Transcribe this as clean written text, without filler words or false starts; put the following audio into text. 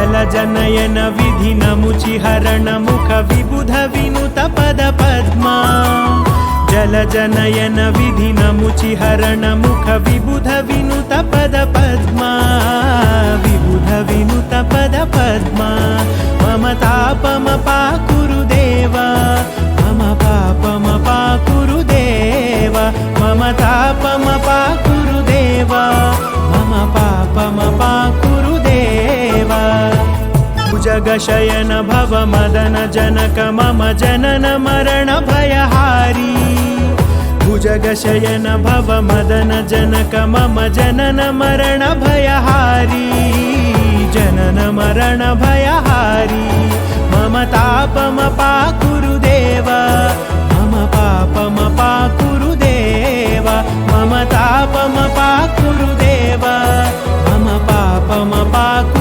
जलजनयन विधिनमुचिहरण मुख विबुध विनुत पद पद्मा जलजनयन विधिनमुचिहरण मुख विबुध विनुत पद पद्मा विबुध विनुत पद पद्मा मम तापमपाकुरु देवा मम पापमपाकुरु देवा मम तापमपाकुरु देवा मम पापमपाकुरु देवा भुजगशयन भव मदन जनक मम जनन मरण भयहारी भुजगशयन भव मदन जनक मम जनन मरण भयहारी जनन मरण भयहारी मम तापमपाकुरु देवा मम पापमपाकुरु देवा मम तापमपाकुरु देवा मम पापमपाकुरु